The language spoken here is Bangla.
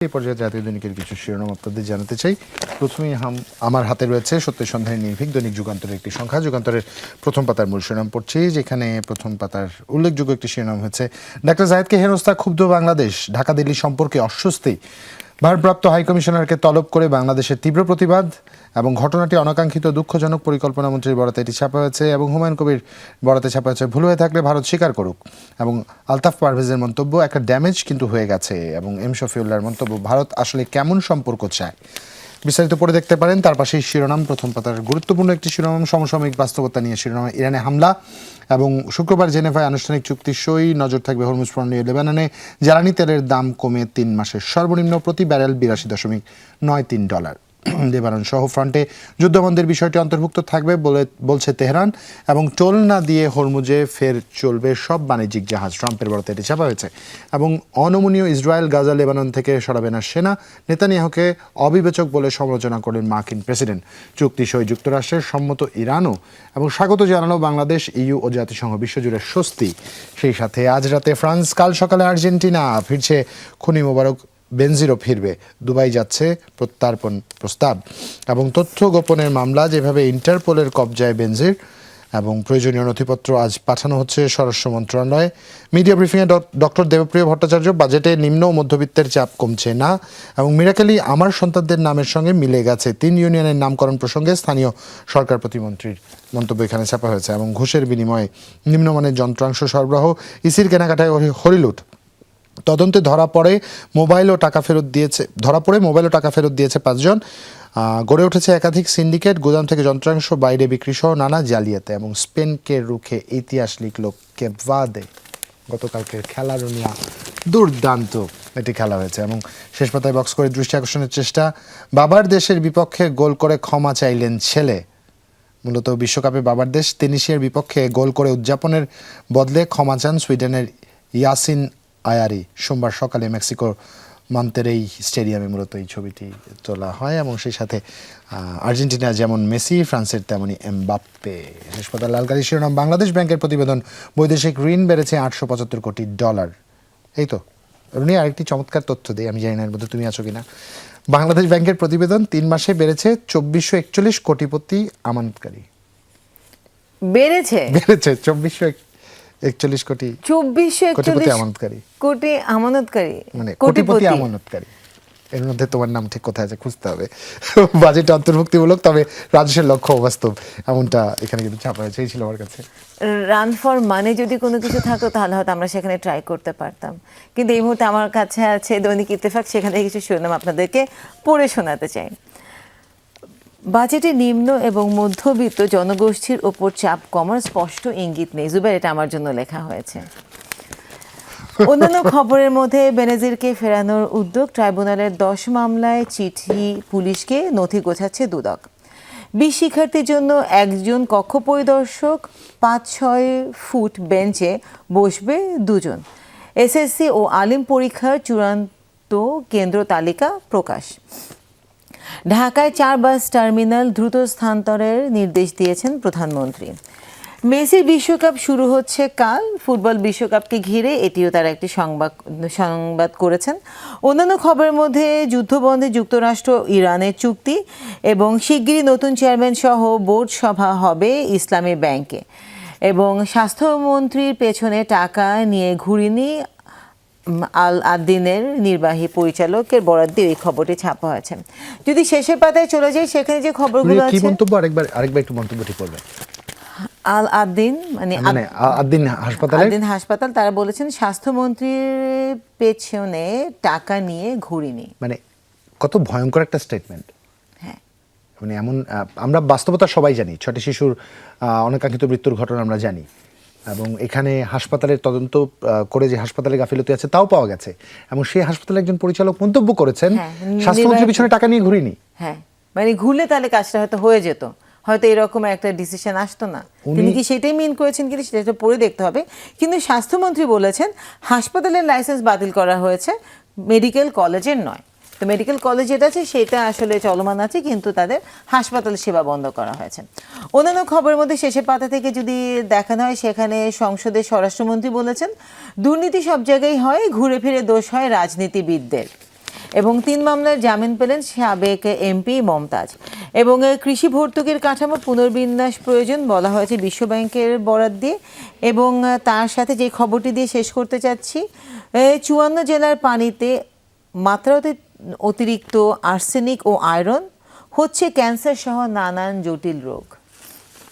এই পর্যায়ে জাতীয় দৈনিকের কিছু শিরোনাম আপনাদের জানাতে চাই। প্রথমেই আমার হাতে রয়েছে সত্যের সন্ধানে নির্ভীক দৈনিক যুগান্তরের একটি সংখ্যা। যুগান্তরের প্রথম পাতার মূল শিরোনাম পড়ছি, যেখানে প্রথম পাতার উল্লেখযোগ্য একটি শিরোনাম হচ্ছে ডাক্তার জায়েদকে হেনস্থা ক্ষুব্ধ বাংলাদেশ, ঢাকা দিল্লি সম্পর্কে অস্বস্তি, ভারপ্রাপ্ত হাইকমিশনারকে তলব করে বাংলাদেশের তীব্র প্রতিবাদ এবং ঘটনাটি অনাকাঙ্ক্ষিত দুঃখজনক, পরিকল্পনা মন্ত্রীর বরাতে এটি ছাপা হয়েছে এবং হুমায়ুন কবির বরাতে ছাপা হয়েছে ভুল হয়ে থাকলে ভারত স্বীকার করুক, এবং আলতাফ পারভেজের মন্তব্য একটা ড্যামেজ কিন্তু হয়ে গেছে, এবং এম শফিউল্লাহর মন্তব্য ভারত আসলে কেমন সম্পর্ক চায়। বিস্তারিত পড়ে দেখতে পারেন। তার পাশেই শিরোনাম, প্রথম পাতার গুরুত্বপূর্ণ একটি শিরোনাম সমসাময়িক বাস্তবতা নিয়ে শিরোনাম, ইরানে হামলা এবং শুক্রবার জেনেভায় আনুষ্ঠানিক চুক্তি সই, নজর থাকবে হরমুজ প্রণালী, লেবাননে জ্বালানি তেলের দাম কমে 3 মাসের সর্বনিম্ন প্রতি ব্যারেল $82.93। লেবানন সহ ফ্রন্টে যুদ্ধবন্ধের বিষয়টি অন্তর্ভুক্ত থাকবে বলছে তেহরান, এবং টোল না দিয়ে হরমুজে ফের চলবে সব বাণিজ্যিক জাহাজ, ট্রাম্পের বরাতে এটি ছাপা হয়েছে। এবং অনমনীয় ইসরায়েল, গাজা, লেবানন থেকে সরাবে না সেনা, নেতানিয়াহুকে অবিবেচক বলে সমালোচনা করলেন মার্কিন প্রেসিডেন্ট। চুক্তি সই যুক্তরাষ্ট্রের, সম্মত ইরানও, এবং স্বাগত জানানো বাংলাদেশ, ইইউ ও জাতিসংঘ, বিশ্বজুড়ে স্বস্তি। সেই সাথে আজ রাতে ফ্রান্স, কাল সকালে আর্জেন্টিনা, ফিরছে খনি মোবারক বেনজিরও ফিরবে, দুবাই যাচ্ছে প্রত্যার্পণ প্রস্তাব, এবং তথ্য গোপনের মামলা যেভাবে ইন্টারপোলের কবজায় বেনজির, এবং প্রয়োজনীয় নথিপত্র আজ পাঠানো হচ্ছে স্বরাষ্ট্র মন্ত্রণালয়ে। মিডিয়া ব্রিফিংয়ে ডক্টর দেবপ্রিয় ভট্টাচার্য, বাজেটে নিম্ন ও মধ্যবিত্তের চাপ কমছে না, এবং মিরাকেলি আমার সন্তানদের নামের সঙ্গে মিলে গেছে। 3 ইউনিয়নের নামকরণ প্রসঙ্গে স্থানীয় সরকার প্রতিমন্ত্রীর মন্তব্য এখানে ছাপা হয়েছে। এবং ঘুষের বিনিময়ে নিম্নমানের যন্ত্রাংশ সরবরাহ, ইসির কেনাকাটায় হরিলুট, তদন্তে ধরা পড়ে মোবাইল ও টাকা ফেরত দিয়েছে 5 জন। গড়ে উঠেছে একাধিক সিন্ডিকেট, গুদাম থেকে যন্ত্রাংশ বাইরে বিক্রি সহ নানা জালিয়াতে। এবং স্পেনকে রুখে ইতিহাস লিখল কেপ ভার্দে, গতকালকের খেলার নিয়ে দুর্দান্ত এটি খেলা হয়েছে। এবং শেষ পাতায় বক্স করে দৃষ্টি আকর্ষণের চেষ্টা, বাবার দেশের বিপক্ষে গোল করে ক্ষমা চাইলেন ছেলে। মূলত বিশ্বকাপে বাবার দেশ তিউনিসিয়ার বিপক্ষে গোল করে উদযাপনের বদলে ক্ষমা চান সুইডেনের ইয়াসিন আয়ারি। সোমবার সকালে মেক্সিকোর মন্তেরেই স্টেডিয়ামে মূলত এই ছবিটি তোলা হয়। এবং সেই সাথে আর্জেন্টিনা যেমন মেসি, ফ্রান্সের তেমনই এমবাপ্পে। হাসপাতাল লালকারি শিরোনাম, বাংলাদেশ ব্যাংকের প্রতিবেদন, বৈদেশিক ঋণ বেড়েছে $875 কোটি। এই তো রুনি, আরেকটি চমৎকার তথ্য দিই, আমি জানি না এর মধ্যে তুমি আছো কিনা। বাংলাদেশ ব্যাংকের প্রতিবেদন, 3 মাসে বেড়েছে 2441 কোটিপতি আমানতকারী। বেড়েছে 2441 কোটি, 2441 আমানতকারী, কোটি আমানতকারী, মানে কোটিপতি আমানতকারী। এর মধ্যে তোমার নাম ঠিক কোথায় আছে খুঁজতে হবে। বাজেট অন্তর্ভুক্তিমূলক, তবে রাজস্বের লক্ষ্য অবাস্তব, এমনটা এখানে কিন্তু ছাপা হয়েছে। এই ছিল আমার কাছে রান ফর মানি, যদি কোনো কিছু থাকতো তাহলে হয়তো আমরা সেখানে ট্রাই করতে পারতাম, কিন্তু এই মুহূর্তে আমার কাছে আছে দৈনিক ইত্তেফাক, সেখান থেকে কিছু শিরোনাম আপনাদেরকে পড়ে শোনাতে চাই। বাজেটে নিম্ন এবং মধ্যবিত্ত জনগোষ্ঠীর ওপর চাপ কমার স্পষ্ট ইঙ্গিত নেই। জুবাইর, এটা আমার জন্য লেখা হয়েছে। অন্যান্য খবরের মধ্যে বেনজিরকে ফেরানোর উদ্যোগ, ট্রাইব্যুনালের 10 মামলায় চিঠি, পুলিশকে নথি গোছাচ্ছে দুদক। 20 শিক্ষার্থীর জন্য একজন কক্ষ পরিদর্শক, 5-6 ফুট বেঞ্চে বসবে 2 জন। এসএসসি ও আলিম পরীক্ষার চূড়ান্ত কেন্দ্র তালিকা প্রকাশ। ঢাকায় 4 বাস টার্মিনাল দ্রুত স্থানান্তরের নির্দেশ দিয়েছেন প্রধানমন্ত্রী। মেসির বিশ্বকাপ শুরু হচ্ছে কাল। ফুটবল বিশ্বকাপকে ঘিরে এটিও তারা একটি সংবাদ করেছেন। অন্যান্য খবরের মধ্যে যুদ্ধবন্ধে যুক্তরাষ্ট্র ইরানের চুক্তি, এবং শিগগিরই নতুন চেয়ারম্যান সহ বোর্ড সভা হবে ইসলামী ব্যাংকে, এবং স্বাস্থ্যমন্ত্রীর পেছনে টাকা নিয়ে ঘুরিনি আল আদ্দিনের নির্বাহী পরিচালকের বরাদ দিয়ে এই খবরটি ছাপা হয়েছে। যদি শেষের পাতায় চলে যাই, সেখানে যে খবরগুলো আছে, আরেকবার একটু মন্তব্য ঠিক করবে। আল আদ্দিন মানে আদ্দিন হাসপাতাল, তারা বলেছেন স্বাস্থ্যমন্ত্রীর পেছনে টাকা নিয়ে ঘুরিনি। মানে কত ভয়ঙ্কর একটা স্টেটমেন্ট। হ্যাঁ, মানে এমন, আমরা বাস্তবতা সবাই জানি, 6টি শিশুর অনাকাঙ্ক্ষিত মৃত্যুর ঘটনা আমরা জানি, এবং এখানে হাসপাতালের তদন্ত করে যে হাসপাতালে গাফিলতি আছে তাও পাওয়া গেছে, এবং সেই হাসপাতালের একজন পরিচালক মন্তব্য করেছেন স্বাস্থ্যমন্ত্রীর পিছনে টাকা নিয়ে ঘুরিনি। হ্যাঁ, মানে ঘুরলে তাহলে কাজটা হয়তো হয়ে যেত, হয়তো এরকম একটা ডিসিশন আসতো না। তিনি কি সেটাই মিন করেছেন কিনা সেটা পড়ে দেখতে হবে। কিন্তু স্বাস্থ্যমন্ত্রী বলেছেন হাসপাতালের লাইসেন্স বাতিল করা হয়েছে, মেডিকেল কলেজের নয়। তো মেডিকেল কলেজ যেটা আছে সেটা আসলে চলমান আছে, কিন্তু তাদের হাসপাতাল সেবা বন্ধ করা হয়েছে। অন্যান্য খবরের মধ্যে শেষের পাতা থেকে যদি দেখানো হয়, সেখানে সংসদের স্বরাষ্ট্রমন্ত্রী বলেছেন দুর্নীতি সব জায়গায় হয়, ঘুরে ফিরে দোষ হয় রাজনীতিবিদদের। এবং 3 মামলার জামিন পেলেন সাবেক এমপি মমতাজ। এবং কৃষি ভর্তুকির কাঠামো পুনর্বিন্যাস প্রয়োজন বলা হয়েছে বিশ্বব্যাংকের বরাদ দিয়ে। এবং তার সাথে যে খবরটি দিয়ে শেষ করতে চাচ্ছি, 54 জেলার পানিতে মাত্রা অতিরিক্ত আর্সেনিক ও আয়রন, হচ্ছে ক্যান্সার সহ নানান জটিল রোগ।